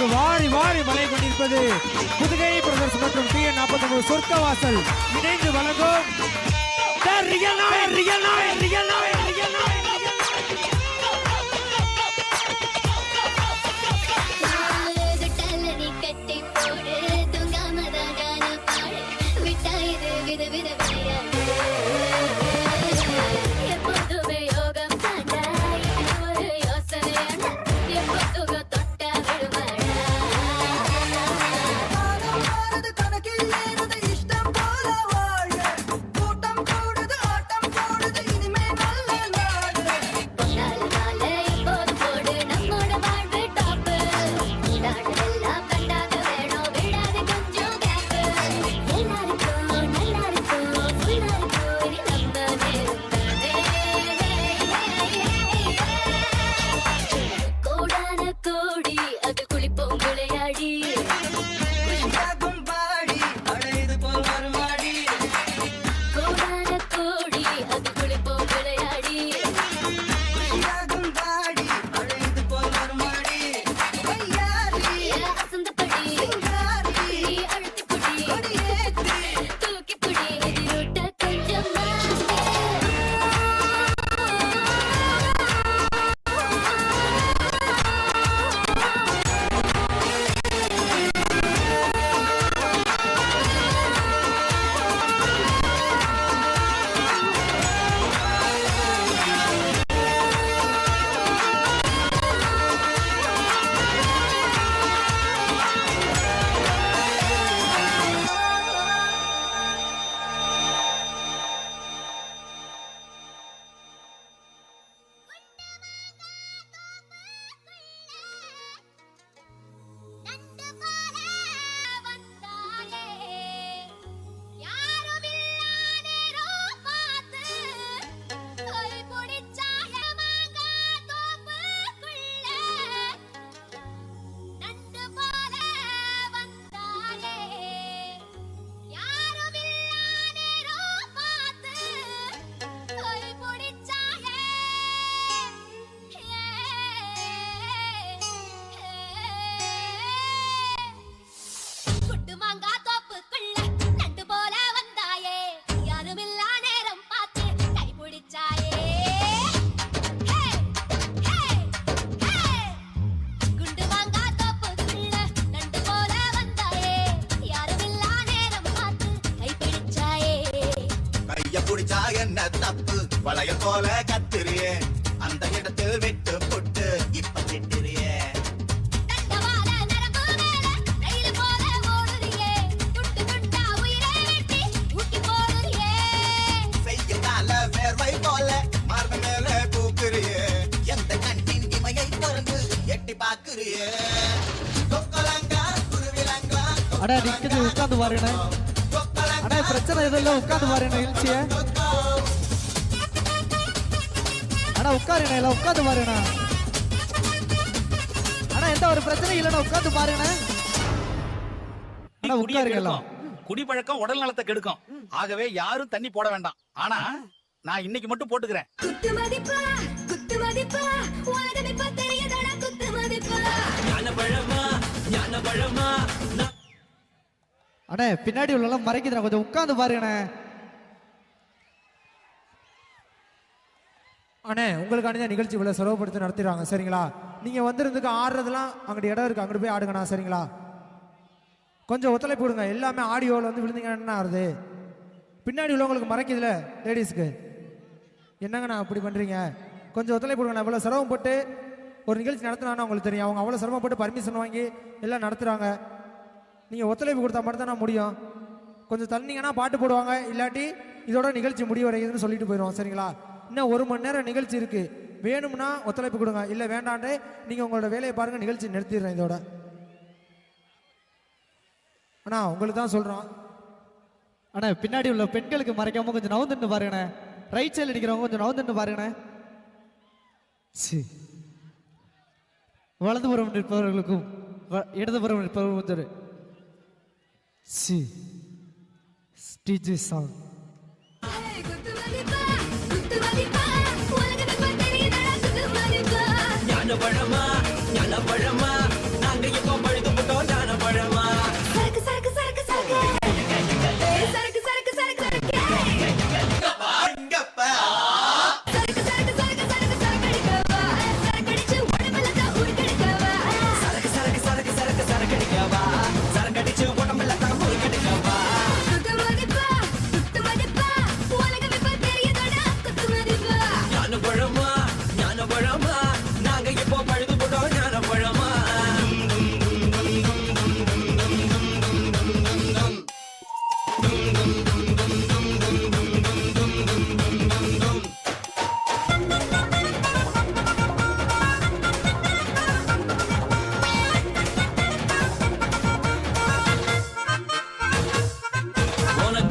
அங்கு வாரி வாரி மழை கொண்டிருப்பது புதுகை பிரதர்ஸ் மற்றும் TN49 சொர்க்கவாசல் இணைந்து வழங்கும் தப்பு வளைய போல கத்திரியே அந்த இடத்தில் விட்டு புட்டு இப்ப திட்டிரியே செய்யனால வேர்வை போல மார்பு மேல கூக்குறியே எந்த கண்ணின் இமையை திறந்து எட்டி பாக்குறியே தொக்கலங்கா குருவிலங்கா அடா நிக்குது உட்கார்ந்து பாருங்க அடா பிரச்சனை எதுவும் உட்கார்ந்து பாருங்க நிகழ்ச்சியை அண்ணா உட்காருண்ணா எல்லாம் உட்காந்து பாருண்ணா அண்ணா எந்த ஒரு பிரச்சனையும் இல்லைண்ணா உட்காந்து பாருண்ணா அண்ணா உட்காருங்க எல்லாம் குடிப்பழக்கம் உடல் நலத்தை கெடுக்கும் ஆகவே யாரும் தண்ணி போட வேண்டாம் ஆனா நான் இன்னைக்கு மட்டும் போட்டுக்கிறேன் அண்ணா பின்னாடி உள்ள மறைக்குதுண்ணா கொஞ்சம் உட்காந்து பாருங்கண்ணே அண்ணே உங்களுக்கான நிகழ்ச்சி இவ்வளோ செலவுப்படுத்தி நடத்திடுவாங்க சரிங்களா நீங்கள் வந்திருந்துக்கு ஆடுறதுலாம் அங்கிட்ட இடம் இருக்குது அங்கிட்டு போய் ஆடுங்கண்ணா சரிங்களா கொஞ்சம் ஒத்துழைப்பு கொடுங்க எல்லாமே ஆடியோவில் வந்து விழுந்தீங்கன்னா ஆடுது பின்னாடி உள்ளவங்களுக்கு மறைக்குதுல லேடிஸ்க்கு என்னங்கண்ணா அப்படி பண்ணுறீங்க கொஞ்சம் ஒத்துழைப்பு கொடுங்கண்ணா இவ்வளோ சிரமம் போட்டு ஒரு நிகழ்ச்சி நடத்தினான்னு உங்களுக்கு தெரியும் அவங்க அவ்வளோ சிரமப்பட்டு பர்மிஷன் வாங்கி எல்லாம் நடத்துகிறாங்க நீங்கள் ஒத்துழைப்பு கொடுத்தா மட்டும் தான் முடியும் கொஞ்சம் தள்ளிங்கன்னா பாட்டு போடுவாங்க இல்லாட்டி இதோட நிகழ்ச்சி முடிவடையுதுன்னு சொல்லிட்டு போயிடுவோம் சரிங்களா இன்னும் 1 மணி நேரம் நிகழ்ச்சி இருக்கு வேணும்னா ஒத்துழைப்பு கொடுங்க இல்லை வேண்டாண்டே நீங்கள் உங்களோட வேலையை பாருங்க நிகழ்ச்சி நிறுத்திடுறேன் இதோட அண்ணா உங்களுக்கு தான் சொல்கிறோம் அண்ணா பின்னாடி உள்ள பெண்களுக்கு மறைக்காம கொஞ்சம் நவுந்துட்டு பாருங்கண்ணே ரைட் சைடில் அடிக்கிறவங்க கொஞ்சம் நவுந்துட்டு பாருங்கண்ணே வலதுபுறம் நிற்பவர்களுக்கும் இடதுபுறம் நிற்பவர்களுக்கும் டிஜே சாங் ஞான பழமா நாங்க எப்போ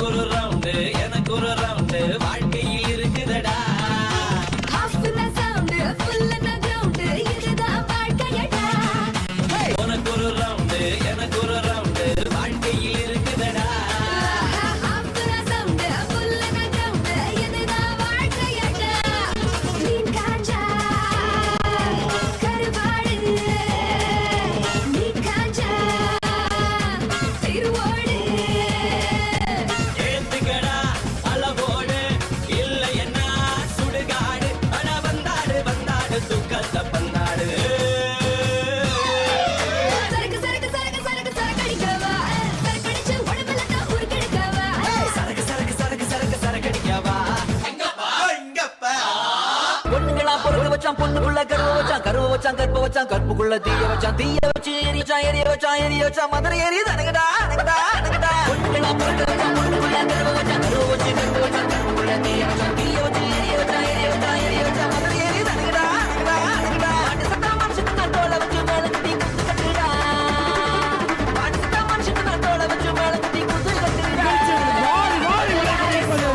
உனக்கு ஒரு ரவுண்டு எனக்கு ஒரு ரவுண்டு வாழ்க்கையில் இருக்குதடா உனக்கு ஒரு ரவுண்டு எனக்கு ஒரு ரவுண்டு வாழ்க்கையில் இருக்குதடா ஏத்துக்கடா அளவோடு இல்ல என்ன சுடுகாடு அட வந்தாடு வந்தாடு துக்கத்தை பந்தாடு சரக்கு சரக்கு சரக்கு சரக்கு சரக்கடிக்கவா இங்கப்பா பொண்ணுங்களா பொறுக்க வச்சான் பொண்ணுக்குள்ள கருவ வச்சான் கருவ வச்சான் கற்ப வச்சான் கற்புக்குள்ள தீய வச்சான் தீய வச்சு எரிய வச்சான் எரிய வச்சான் எரிய வச்சான் மதுரை எரிய தனகடா தனகடா தனகடா பொண்ணுங்களா பொறுக்க வச்சான் பொண்ணுக்குள்ள கருவ வச்சான் கருவ வச்சு கற்ப வச்சான் கற்புக்குள்ள தீய வச்சான் தீய வச்சு எரிய வச்சான் எரிய வச்சான் எரிய வச்சான் மதுரை எரிய தனகடா தனகடா தனகடா பாட்டு சத்தா மனுஷன் நான் தோள வச்சு மேல கட்டி குத்து கட்டுடா பாட்டு சத்தா மனுஷன் நான் தோள வச்சு மேல கட்டி குத்து கட்டுடா வாரி வாரி விளையாடிப்பது.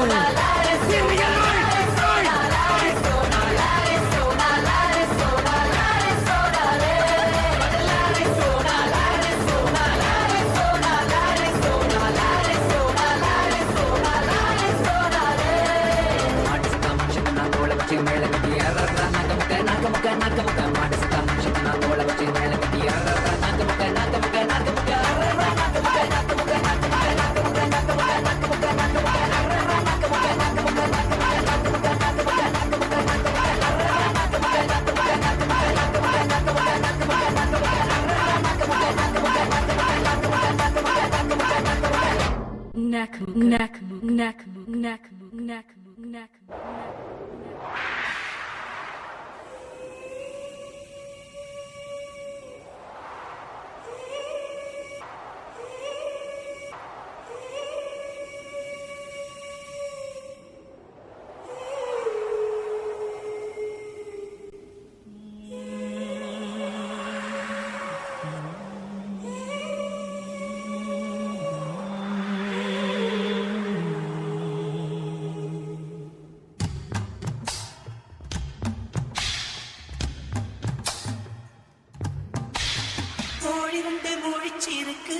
கோழி ரெண்டு முழிச்சிருக்கு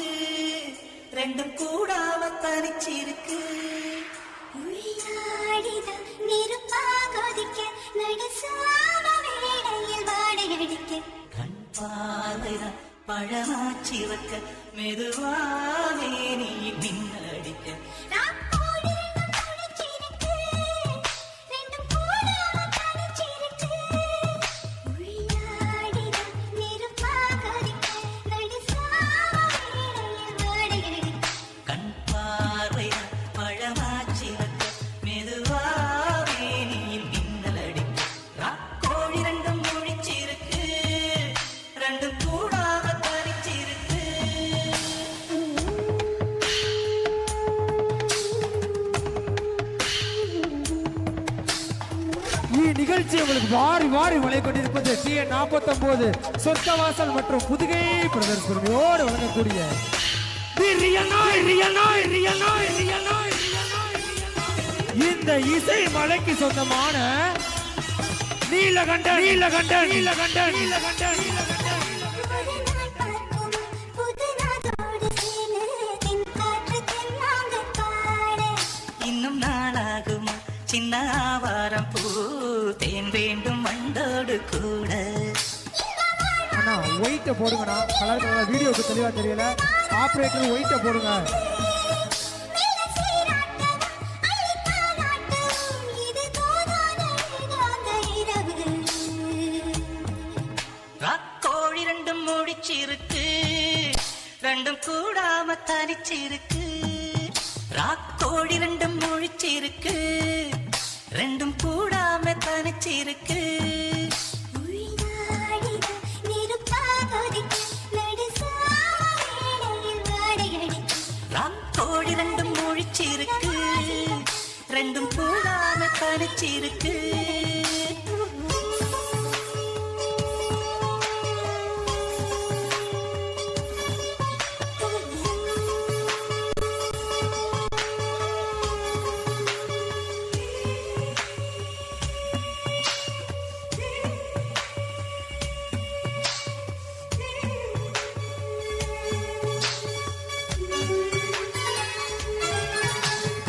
ரெண்டும் கூடாம தனிச்சிருக்கு கண் பார்வைதான் பழமாச்சி வைக்க மெதுவாவே நீ மின்னடிக்க கண் பார்வைதான் பழமாச்சி வைக்க மெதுவாவே நீ மின்னல் அடிக்க கோழி ரெண்டும் முழிச்சிருக்கு ரெண்டும் கூடாம தனிச்சிருக்கு இந்நிகழ்ச்சி உங்களுக்கு வாரி வாரி வழங்கிக் கொண்டிருப்பது TN 49 சொர்க்கவாசல் மற்றும் புதுகை பிரதர்ஸ் பெருமையோடு வழங்கக்கூடிய இந்த இசை மலைக்கு சொந்தமான நீலகண்ட நீலகண்ட நீலகண்ட நீலகண்ட நீலகண்ட இன்னும் நாளாகுமா சின்ன ஆவாரம் பூ தேன் வேண்டும் வண்டோடு கூட அண்ணா ஒயிட்ட போடுங்கண்ணா கலர் கலர் வீடியோக்கு தெளிவா தெரியல ஆபரேட்டர் ஒயிட்ட போடுங்க கோழி ரெண்டும் முடிச்சிருக்கு ரெண்டும் கூடாம தனிச்சிருக்கு ராக்கோழி ரெண்டும் முழிச்சிருக்கு ரெண்டும் கூடாம தனிச்சிருக்கு ராக்கோழி ரெண்டும் முழிச்சிருக்கு ரெண்டும் கூடாம தனிச்சிருக்கு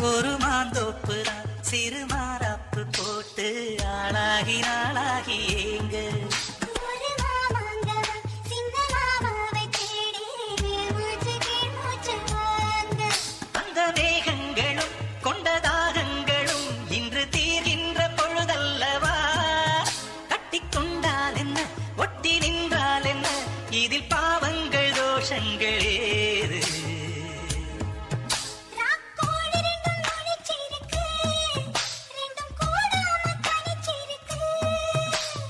ஒரு மாந்தோப்பு தான் சிறு மாறாப்பு போட்டு ஆளாகி நாளாகி ஏங்க அந்த மேகங்களும் கொண்ட தாகங்களும் இன்று தீர்கின்ற பொழுதல்லவா கட்டிக்கொண்டால் என்ன ஒட்டி நின்றால் என்ன இதில் பாவங்கள் தோஷங்கள் ஏது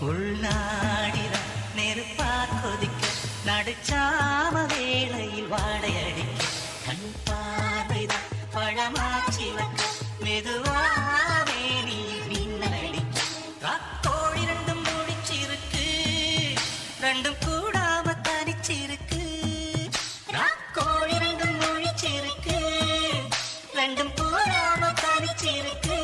உள்நாடிதான் நெருப்பா கொதிக்க நடுச்சாம வேளையில் வாடையடிக்க கண் பார்வைதான் பழமாச்சி வைக்க மெதுவாவே நீ மின்னடிக்க ராக்கோழி ரெண்டும் முடிச்சிருக்கு ரெண்டும் கூடாம தனிச்சிருக்கு ராக்கோழி ரெண்டும் முடிச்சிருக்கு ரெண்டும் கூடாம தனிச்சிருக்கு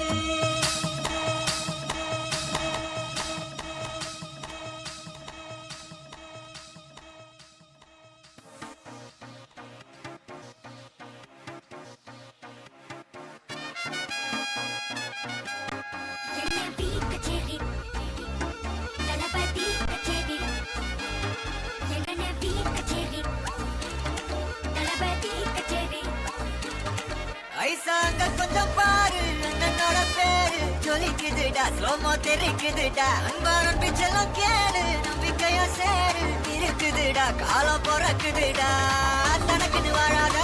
ஐசாங்க கொஞ்சம் பாரு அண்ணனோட பேரு ஜொலிக்குதுடா ஸ்லோமோ தெரிக்குதுடா அன்பாரன் பிச்செல்லாம் கேளு நம்பிக்கையா சேரு இருக்குதுடா காலம் பிறக்குதுடா தனக்குன்னு வாழாத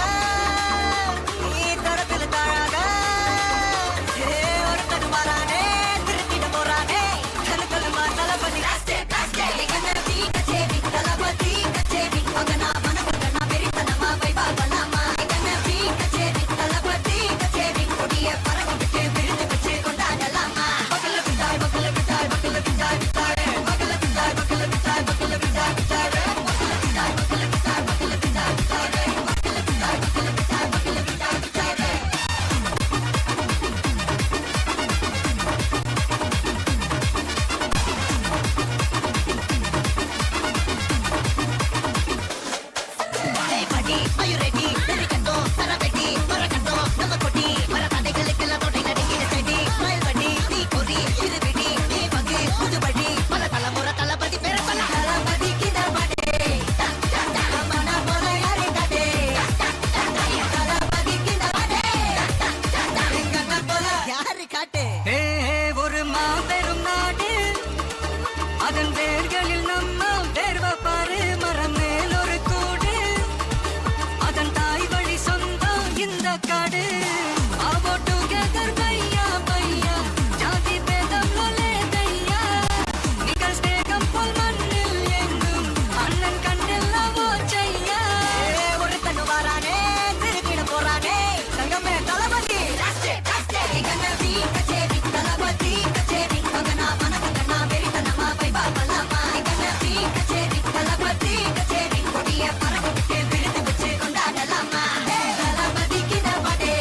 நீ தரத்துல தாழாத ஒரு தடு மாறானே திருத்திட போறானே கலுக்கலுமா தளபதி கச்சேரி தளபதி கச்சேரி அங்க நான் மனப்பட்ட நான் பெரித்தனமா வைபா பண்ணாமா கச்சேரி தளபதி கச்சேரி கொடிய பறக்க விட்டு விழுந்து வச்சு கொண்டாடலாமா பக்கல விட்டாய் பக்கல விட்டாய் பக்கல விட்டாய் விட்டாரே பக்கல விட்டாய் பக்கல விட்டாய் பக்கல விட்டாய் விட்டாரே பக்கல விட்டாய் பக்கல விட்டாய் பக்கல விட்டாய் விட்டாரே பக்கல விட்டாய் பக்கல விட்டாய் பக்கல விட்டாய் விட்டாரே படி are you ready தெரிக்கட்டும் சரவெட்டி மரக்கட்டும் நம்ம கொட்டி மர தடைகளுக்கெல்லாம் தோட்டை நடுங்கிற செடி ஸ்மைல் பண்ணி நீ கொடி இது விடி நீ பங்கு புதுபடி பல தலைமுறை தளபதி பேர பல தளபதி கிண்டபடி மன போல யாரை காட்டே தளபதி கிண்டபடி எங்க போல யாரு காட்டே ஒரு மாபெரும் நாடு அதன் வேர்களில் நம்ம வேர்வை பாரு மரம் மேல் ஒரு கூடு அதன் தாய் வழி சொந்தம் இந்த காடு ஆவோ டுகெதர் பையா பையா ஜாதி பேதம் லோலே தையா நிகழ் ஸ்நேகம் போல் மண்ணில் எங்கும் அண்ணன் கண்டெல்லாம் ஓச்சையா ஒரு தண்ணு வாரானே திருப்பிட போறானே தங்கமே தளபதி கண்ணவி கச்சேரி தளபதி கச்சேரி மகனா மனகண்ணா வெறித்தனமா வைபா பண்ணலாமா கண்ணவி கச்சேரி தளபதி கச்சேரி கொடிய பறக்க விட்டு விழுந்து வச்சு கொண்டாடலாமா தளபதி கிண்டபடி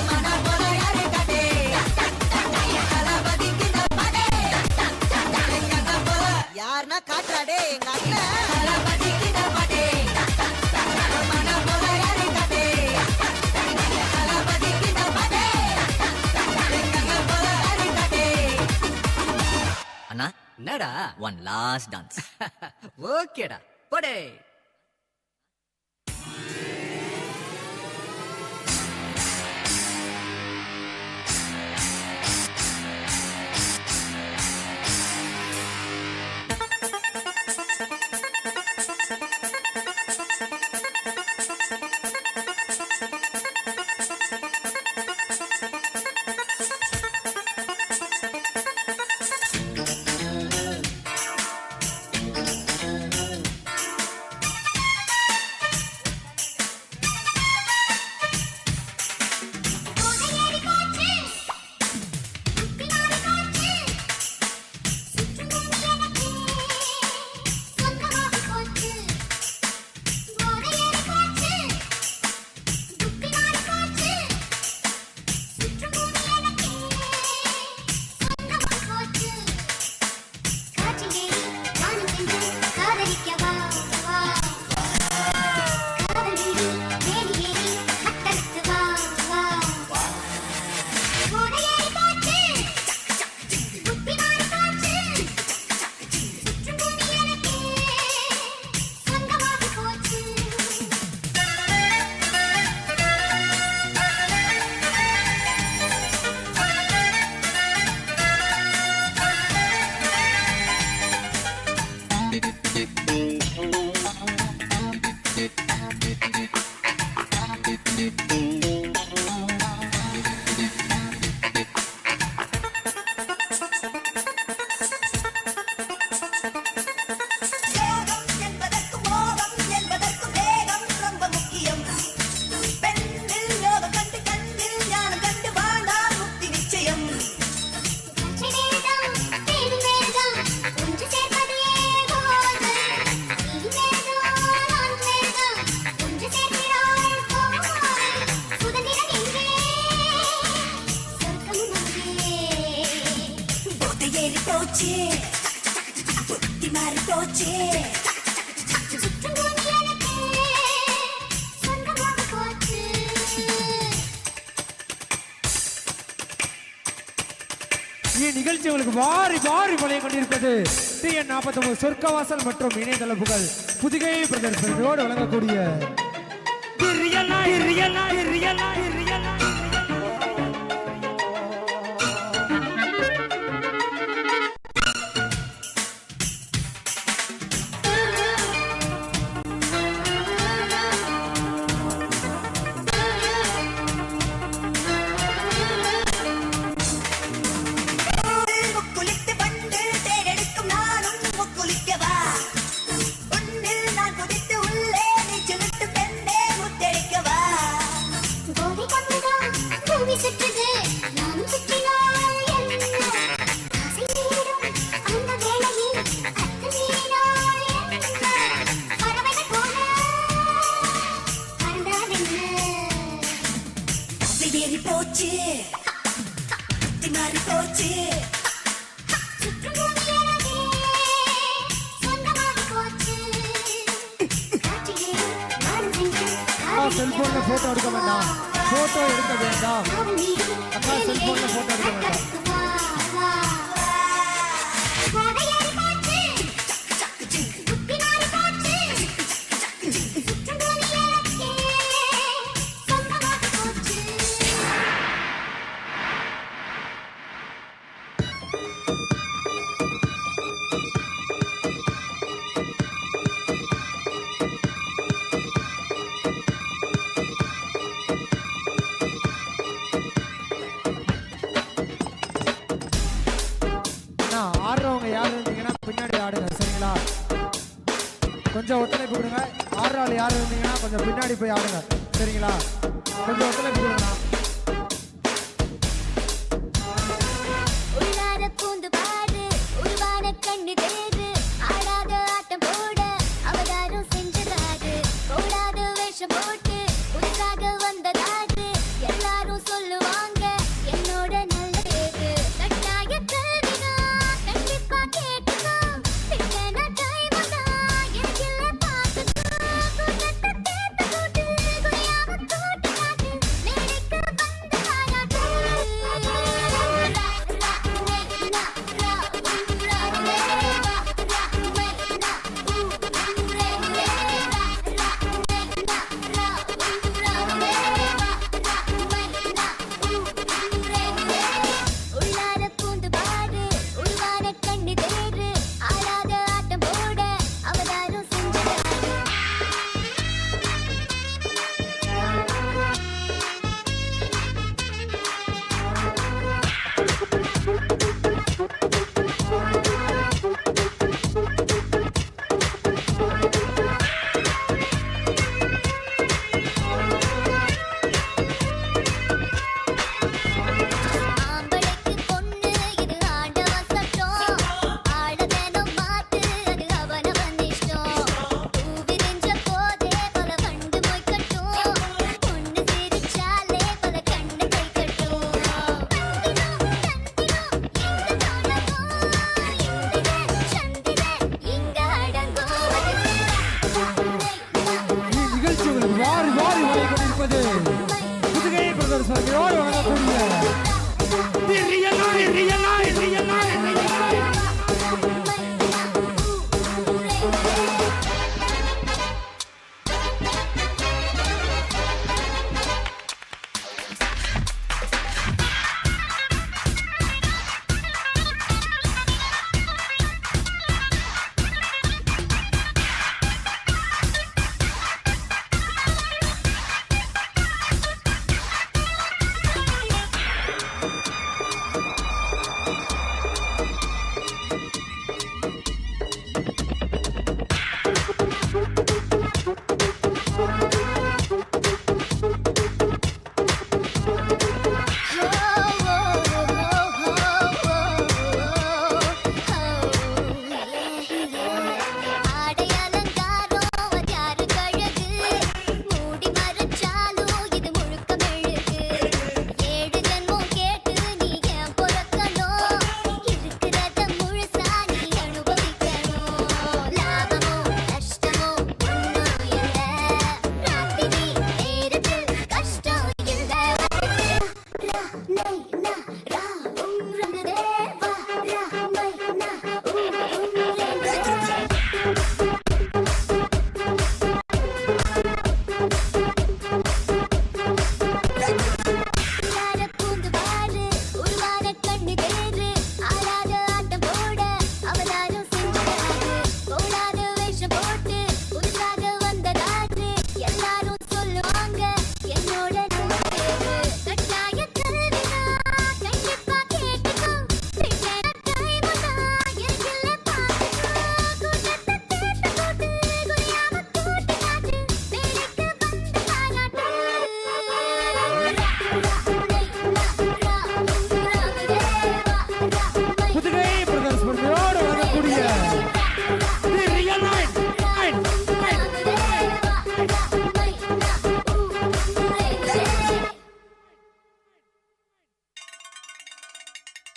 மன போல யாரை காட்டே தளபதி கிண்டபடி எங்க போல யாருன்னா காட்டுறாடே எங்க அண்ணன் தளபதி கிண்டபடி மன போல யாரை காட்டே தளபதி கிண்டபடி எங்க போல யாரை காட்டே அண்ணா என்னடா ஒன் லாஸ்ட் டான்ஸ் ஓகேடா போடே போச்சு புத்தி மாறி போச்சு நிகழ்ச்சி உங்களுக்கு வாரி வாரி வளைய கொண்டிருப்பது TN 49 சொர்க்கவாசல் மற்றும் இணையதள புகழ் புதுகை பிரதர்சனத்தோடு வழங்கக்கூடிய போச்சு மாறி போச்சு செல்போன்ல போட்டோ எடுக்க வேண்டாம் போட்டோ எடுக்க வேண்டாம் அக்கா செல்போன்ல போட்டோ எடுக்க வேண்டாம் ஆடுறவங்க யார் இருந்தீங்கன்னா பின்னாடி ஆடுங்க சரிங்களா கொஞ்சம் ஒத்துழைப்பு கொடுங்க ஆடுற ஆள் யார் இருந்தீங்கன்னா கொஞ்சம் பின்னாடி போய் ஆடுங்க சரிங்களா கொஞ்சம் ஒத்துழைப்பு கொடுங்கண்ணா கண்ணு தேடு ஆடாத ஆட்டம் போட அவதாரம் செஞ்சதாது போடாத வேஷம் போட்டு புதுசாக வந்ததாது எல்லாரும் சொல்லுவாங்க என்னோட நல்ல தேடு கட்டாய கல்வினா கண்டிப்பா கேட்டுக்கோ பிச்சனா டைம் தான் எனக்கு இல்ல பாத்துக்கோ கூட்டத்தை தேத்து கூட்டு குறையாம கூட்டு காட்டு மேடைக்கு வந்து பாராட்டு புதுகை பிரதர்சனத்தோடு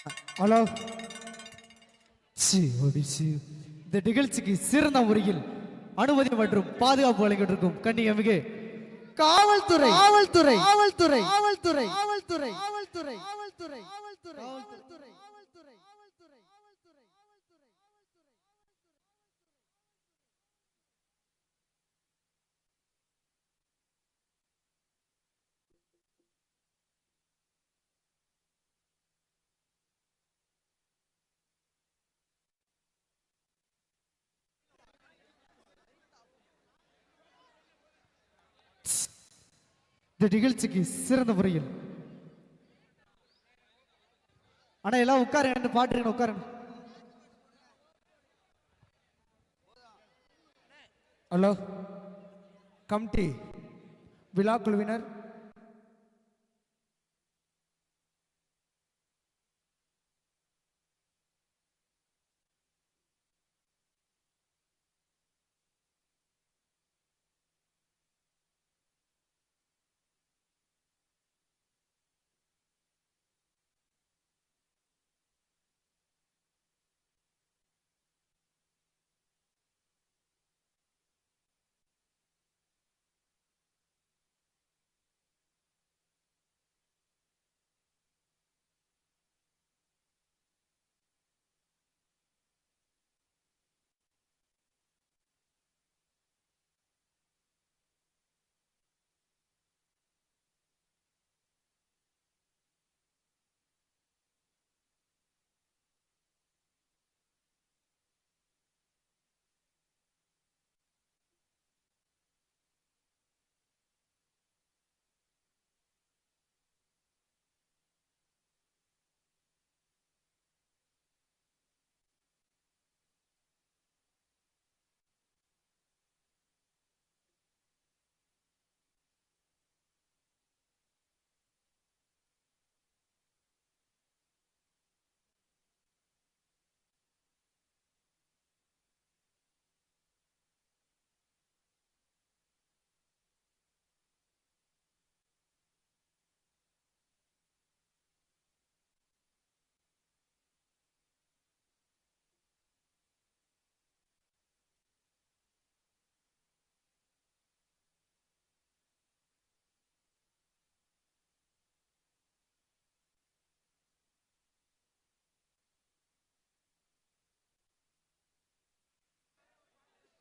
ஹலோ இந்த நிகழ்ச்சிக்கு சிறந்த முறையில் அனுமதி மற்றும் பாதுகாப்பு வழங்கிட்டு இருக்கும் கண்ணியமிகு காவல்துறை காவல்துறை காவல்துறை காவல்துறை காவல்துறை காவல்துறை காவல்துறை காவல்துறை காவல்துறை இந்த நிகழ்ச்சிக்கு சிறந்த முறையில் ஆனா எல்லாம் உட்காருங்க பாட்டு உட்காருங்க ஹலோ கமிட்டி விழா குழுவினர்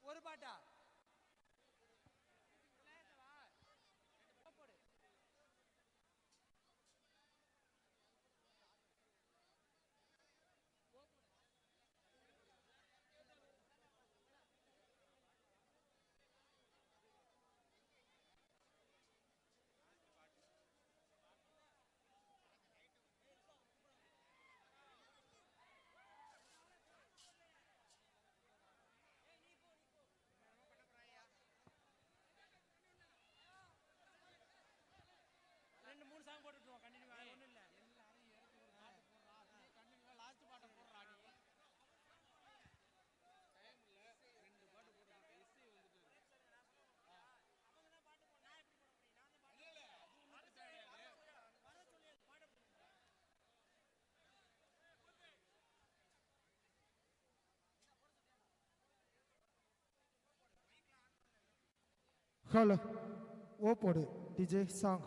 ஒரு பாட்டா ஹலோ ஓ போடு டிஜே சாங்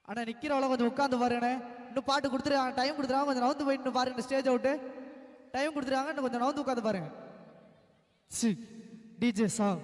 அண்ணா நிக்கிறவள கொஞ்சம் உட்காந்து பாருங்கண்ணே இன்னும் பாட்டு கொடுத்துருக்காங்க டைம் கொடுத்துருக்காங்க கொஞ்சம் நவுந்து போயிட்டு இன்னும் பாருங்க ஸ்டேஜ் அவுட்டு டைம் கொடுத்துருக்காங்க இன்னும் கொஞ்சம் நவுந்து உட்காந்து பாருங்க டிஜே சாங்